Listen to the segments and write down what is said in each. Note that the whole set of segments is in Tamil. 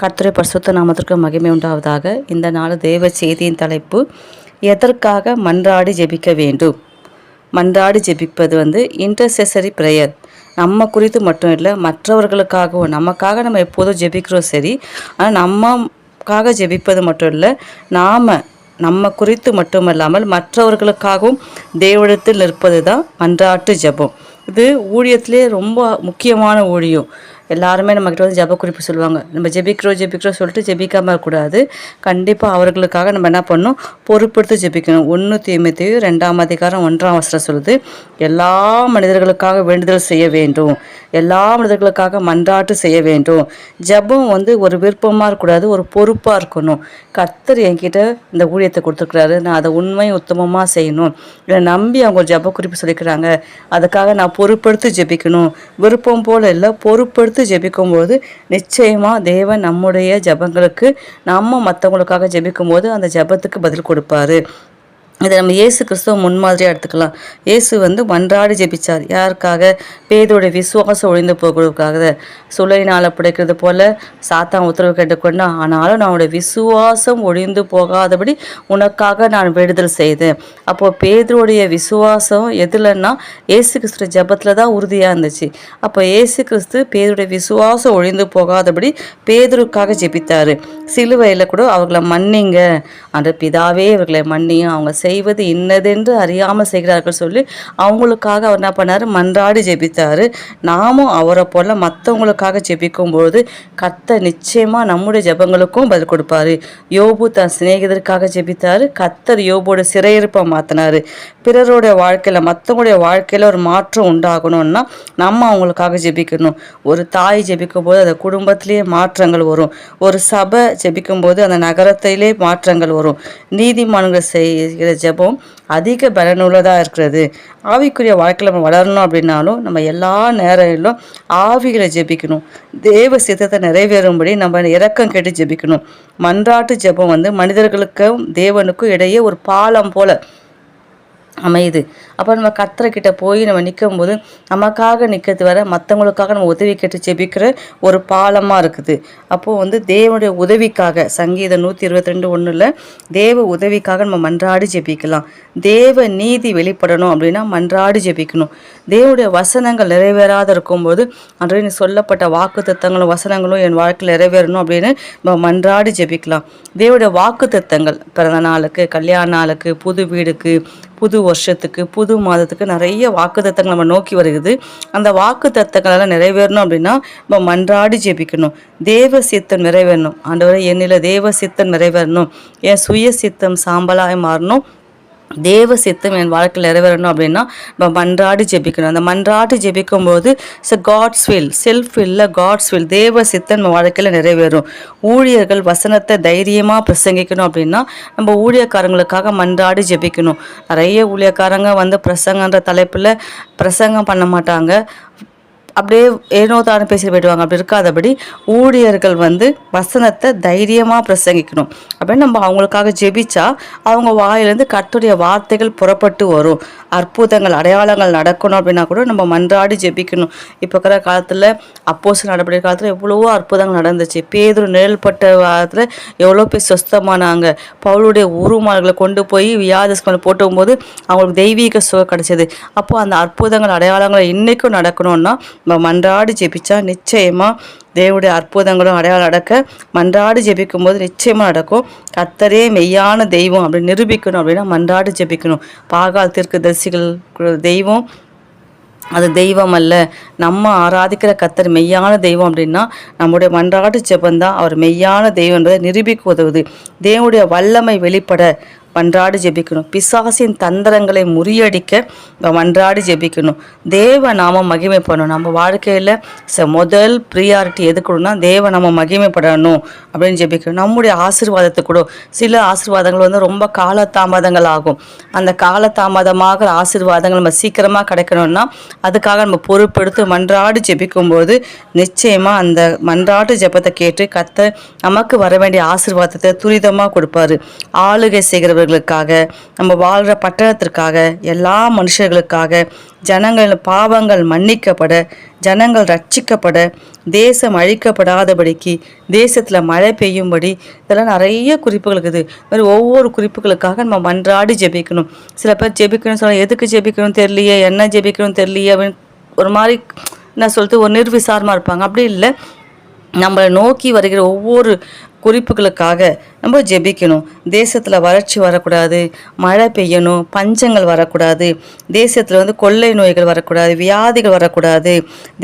கர்த்தருடைய பரிசுத்த நாமத்திற்கு மகிமை உண்டாவதாக. இந்த நாள் தேவ செய்தியின் தலைப்பு, எதற்காக மன்றாடி ஜெபிக்க வேண்டும். மன்றாடி ஜெபிப்பது இன்டர்செசரி ப்ரேயர். நம்ம குறித்து மட்டும் இல்லை, மற்றவர்களுக்காகவும். நமக்காக நம்ம எப்போதும் ஜெபிக்கிறோம் சரி, ஆனால் நம்மக்காக ஜெபிப்பது மட்டும் இல்லை, நம்ம குறித்து மட்டுமல்லாமல் மற்றவர்களுக்காகவும் தேவனிடத்தில் நிற்பது தான் மன்றாட்டு ஜெபம். இது ஊழியத்திலே ரொம்ப முக்கியமான ஊழியம். எல்லாருமே நம்மக்கிட்ட ஜெப குறிப்பு சொல்லுவாங்க. நம்ம ஜெபிக்கிறோம் சொல்லிட்டு ஜெபிக்காமல் இருக்கக்கூடாது. கண்டிப்பாக அவர்களுக்காக நம்ம என்ன பண்ணணும், பொறுப்பெடுத்து ஜெபிக்கணும். 1 தீமோத்தேயு 2:1 சொல்லுது, எல்லா மனிதர்களுக்காக வேண்டுதல் செய்ய வேண்டும், எல்லா மனிதர்களுக்காக மன்றாட்டு செய்ய வேண்டும். ஜெபம் ஒரு விருப்பமாக இருக்கக்கூடாது, ஒரு பொறுப்பாக இருக்கணும். கர்த்தர் என்கிட்ட இந்த ஊழியத்தை கொடுத்துருக்குறாரு, நான் அதை உண்மை உத்தமமாக செய்யணும், இதை நம்பி அவங்க ஒரு ஜெப குறிப்பு சொல்லிக்கிறாங்க, அதுக்காக நான் பொறுப்பெடுத்து ஜெபிக்கணும். விருப்பம் போல் இல்லை, பொறுப்பெடுத்து ஜெபிக்கும்போது நிச்சயமாக தேவன் நம்முடைய ஜெபங்களுக்கு, நம்ம மற்றவங்களுக்காக ஜெபிக்கும்போது அந்த ஜெபத்துக்கு பதில் கொடுப்பாரு. இதை நம்ம இயேசு கிறிஸ்துவ முன்மாதிரியாக எடுத்துக்கலாம். இயேசு மன்றாடி ஜெபிச்சார். யாருக்காக? பேதுருடைய விசுவாசம் ஒழிந்து போகிறதுக்காக. சுளையினால் பிடிக்கிறது போல சாத்தான் உத்தரவு கேட்டுக்கொண்டா, ஆனாலும் நான் உடைய விசுவாசம் ஒழிந்து போகாதபடி உனக்காக நான் வேண்டுதல் செய்தேன். அப்போது பேதுருடைய விசுவாசம் எதுலன்னா இயேசு கிறிஸ்துவ ஜெபத்தில் தான் உறுதியாக இருந்துச்சு. அப்போ இயேசு கிறிஸ்து பேதுருடைய விசுவாசம் ஒழிந்து போகாதபடி பேதுருக்காக ஜெபித்தார். சிலுவையில் கூட அவர்களை மன்னிங்க, அந்த பிதாவே இவர்களை மன்னியும், அவங்க செய்வது இன்னதென்று அறியாமல் செய்கிறார்கள் சொல்லி அவங்களுக்காக அவர் என்ன பண்ணார், மன்றாடி ஜெபித்தார். நாமும் அவரை போல மற்றவங்களுக்காக ஜெபிக்கும்போது கர்த்தர் நிச்சயமாக நம்முடைய ஜெபங்களுக்கும் பதில் கொடுப்பாரு. யோபு தன் சிநேகிதருக்காக ஜெபித்தார். கர்த்தர் யோபோட சிறையிருப்பை மாற்றினார். பிறருடைய வாழ்க்கையில், மற்றவங்களுடைய வாழ்க்கையில் ஒரு மாற்றம் உண்டாகணும்னா நம்ம அவங்களுக்காக ஜெபிக்கணும். ஒரு தாய் ஜெபிக்கும் போது அந்த குடும்பத்திலேயே மாற்றங்கள் வரும். ஒரு சபை ஜெபிக்கும் போது அந்த நகரத்திலே மாற்றங்கள் வரும். நீதிமான்கள் செய்கிற ஜெபம் அதிக பலனுள்ளதாக இருக்கிறது. ஆவிக்குரிய வாழ்க்கையில் நம்ம வளரணும் அப்படின்னாலும் நம்ம எல்லா நேரங்களிலும் ஆவிகளை ஜெபிக்கணும். தேவ சித்தத்தை நிறைவேறும்படி நம்ம இரக்கம் கேட்டு ஜெபிக்கணும். மன்றாட்டு ஜெபம் மனிதர்களுக்கும் தேவனுக்கும் இடையே ஒரு பாலம் போல அமையுது. அப்போ நம்ம கர்த்தர்கிட்ட போய் நம்ம நிற்கும் போது நமக்காக நிற்கிறது வர மற்றவங்களுக்காக நம்ம உதவி கேட்டு ஜெபிக்கிற ஒரு பாலமாக இருக்குது. அப்போது தேவனுடைய உதவிக்காக, சங்கீதம் 122:1 தேவ உதவிக்காக நம்ம மன்றாடி ஜெபிக்கலாம். தேவ நீதி வெளிப்படணும் அப்படின்னா மன்றாடி ஜெபிக்கணும். தேவனுடைய வசனங்கள் நிறைவேறாத இருக்கும்போது அன்றைய சொல்லப்பட்ட வாக்கு தத்தங்களும் வசனங்களும் என் வாழ்க்கையில் நிறைவேறணும் அப்படின்னு நம்ம மன்றாடி ஜெபிக்கலாம். தேவனுடைய வாக்கு தத்தங்கள், பிறந்த நாளுக்கு, கல்யாண நாளுக்கு, புது வீடுக்கு, புது வருஷத்துக்கு, புது மாதத்துக்கு நிறைய வாக்கு தத்தங்கள் நம்ம நோக்கி வருகிறது. அந்த வாக்கு தத்தங்களெல்லாம் நிறைவேறணும் அப்படின்னா நம்ம மன்றாடி ஜெபிக்கணும். தேவ சித்தம் நிறைவேறணும். ஆண்டவரே, என்னில் தேவ சித்தம் நிறைவேறணும், என் சுய சித்தம் சாம்பலாய் மாறணும், தேவ சித்தம் என் வாழ்க்கையில் நிறைவேறணும் அப்படின்னா நம்ம மன்றாடி ஜெபிக்கணும். அந்த மன்றாடி ஜெபிக்கும்போது காட்ஸ் வில், செல்ஃப் இல்லை, காட்ஸ் வில், தேவ சித்தம் நம்ம வாழ்க்கையில் நிறைவேறும். ஊழியர்கள் வசனத்தை தைரியமாக பிரசங்கிக்கணும் அப்படின்னா நம்ம ஊழியக்காரங்களுக்காக மன்றாடி ஜெபிக்கணும். நிறைய ஊழியக்காரங்க பிரசங்கன்ற தலைப்பில் பிரசங்கம் பண்ண மாட்டாங்க, அப்படியே ஏனோ தானே பேசிட்டு போயிடுவாங்க. அப்படி இருக்காதபடி ஊழியர்கள் வசனத்தை தைரியமாக பிரசங்கிக்கணும். அப்படின்னு நம்ம அவங்களுக்காக ஜெபிச்சா அவங்க வாயிலேருந்து கர்த்தருடைய வார்த்தைகள் புறப்பட்டு வரும். அற்புதங்கள், அடையாளங்கள் நடக்கணும் அப்படின்னா கூட நம்ம மன்றாடி ஜெபிக்கணும். இப்போ இருக்கிற காலத்தில், அப்போஸ்தலர் நடபடிய காலத்தில் எவ்வளவோ அற்புதங்கள் நடந்துச்சு. பேதுரு நிழல்பட்ட காலத்தில் எவ்வளோ பேர் சொஸ்தமானாங்க. பவுலுடைய உருமார்களை கொண்டு போய் வியாதிஸ்களை போட்டும்போது அவங்களுக்கு தெய்வீக சுகம் கிடைச்சது. அப்போது அந்த அற்புதங்கள், அடையாளங்கள் இன்றைக்கும் நடக்கணும்னா நம்ம மன்றாடி ஜெபிச்சா நிச்சயமாக தேவனுடைய அற்புதங்களும் அடையாளம் நடக்க மன்றாடி ஜெபிக்கும் போது நிச்சயமாக நடக்கும். கர்த்தரே மெய்யான தெய்வம் அப்படின்னு நிரூபிக்கணும் அப்படின்னா மன்றாடி ஜெபிக்கணும். பாகால் தீர்க்கதரிசிகள் தெய்வம், அது தெய்வம் அல்ல, நம்ம ஆராதிக்கிற கர்த்தர் மெய்யான தெய்வம் அப்படின்னா நம்முடைய மன்றாட்டு ஜெபந்தான் அவர் மெய்யான தெய்வன்றதை நிரூபிக்க உதவுது. தேவனுடைய வல்லமை வெளிப்பட மன்றாடி ஜெபிக்கணும். பிசாசின் தந்திரங்களை முறியடிக்க மன்றாடி ஜெபிக்கணும். தேவ நாம மகிமைப்படணும். நம்ம வாழ்க்கையில் முதல் ப்ரியாரிட்டி எதுக்கணும்னா தேவ நாம மகிமைப்படணும் அப்படின்னு ஜெபிக்கணும். நம்முடைய ஆசீர்வாதத்தை கூட, சில ஆசீர்வாதங்கள் ரொம்ப காலதாமதங்கள் ஆகும். அந்த காலதாமதமாக ஆசீர்வாதங்கள் நம்ம சீக்கிரமாக கிடைக்கணும்னா அதுக்காக நம்ம பொறுப்பெடுத்து மன்றாடி ஜெபிக்கும்போது நிச்சயமாக அந்த மன்றாட்டு ஜெபத்தை கேட்டு கர்த்தர் நமக்கு வர வேண்டிய ஆசீர்வாதத்தை துரிதமாக கொடுப்பாரு. ஆளுகை செய்கிறவர் மனிதர்களுக்காக, நம்ம வாழ்கிற பட்டணத்திற்காக, எல்லா மனுஷர்களுக்காக, ஜனங்கள் பாவங்கள் மன்னிக்கப்பட, ஜனங்கள் ரட்சிக்கப்பட, தேசம் அழிக்கப்படாதபடிக்கு, தேசத்தில் மழை பெய்யும்படி, இதெல்லாம் நிறைய குறிப்புகள் இருக்குது. இது மாதிரி ஒவ்வொரு குறிப்புகளுக்காக நம்ம மன்றாடி ஜெபிக்கணும். சில பேர் ஜெபிக்கணும்னு சொன்னால் எதுக்கு ஜெபிக்கணும் தெரியலையே, என்ன ஜெபிக்கணும் தெரியலையே அப்படின்னு ஒரு மாதிரி என்ன சொல்லிட்டு ஒரு நிர்விசாரமாக இருப்பாங்க. அப்படி இல்லை, நம்மளை நோக்கி வருகிற ஒவ்வொரு குறிப்புகளுக்காக நம்ம ஜெபிக்கணும். தேசத்தில் வறட்சி வரக்கூடாது, மழை பெய்யணும், பஞ்சங்கள் வரக்கூடாது, தேசத்தில் கொள்ளை நோய்கள் வரக்கூடாது, வியாதிகள் வரக்கூடாது,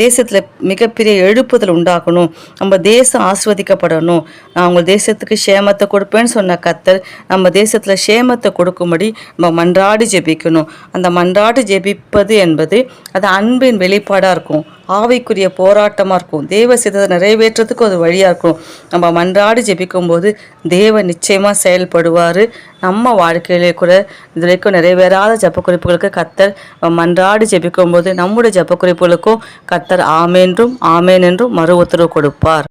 தேசத்தில் மிகப்பெரிய எழுப்புதல் உண்டாகணும், நம்ம தேசம் ஆஸ்வதிக்கப்படணும். நான் உங்கள் தேசத்துக்கு சேமத்தை கொடுப்பேன்னு சொன்ன கர்த்தர் நம்ம தேசத்தில் சேமத்தை கொடுக்கும்படி நம்ம மன்றாடி ஜெபிக்கணும். அந்த மன்றாடி ஜெபிப்பது என்பது அது அன்பின் வெளிப்பாடாக இருக்கும், ஆவிக்குரிய போராட்டமாக இருக்கும், தேவ சித்தத்தை நிறைவேற்றத்துக்கு அது வழியாக இருக்கும். நம்ம மன்றாடி ஜெபிக்கும்போது தேவன் நிச்சயமாக செயல்படுவார். நம்ம வாழ்க்கையிலே கூட இது வரைக்கும் நிறைவேறாத ஜெப குறிப்புகளுக்கு கர்த்தர் மன்றாடி ஜெபிக்கும்போது நம்முடைய ஜெப குறிப்புகளுக்கும் கர்த்தர் ஆமென்றும் ஆமேன் என்றும் மறு உத்தரவு கொடுப்பார்.